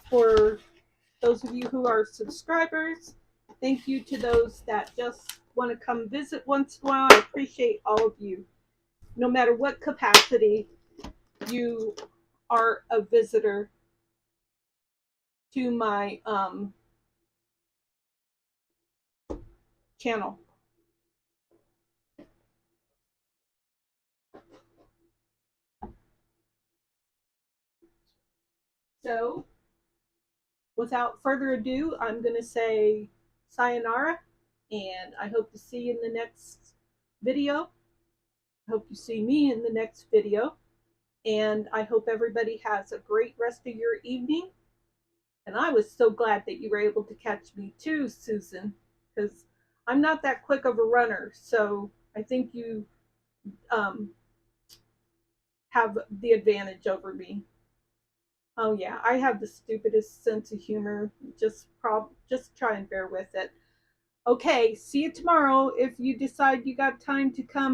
A: for those of you who are subscribers. Thank you to those that just want to come visit once in a while. I appreciate all of you. No matter what capacity you are a visitor to my channel. So, without further ado, I'm going to say sayonara, and I hope to see you in the next video. I hope you see me in the next video, and I hope everybody has a great rest of your evening. And I was so glad that you were able to catch me too, Susan, because I'm not that quick of a runner. So I think you um, have the advantage over me. Oh yeah, I have the stupidest sense of humor. Just try and bear with it. Okay, see you tomorrow if you decide you got time to come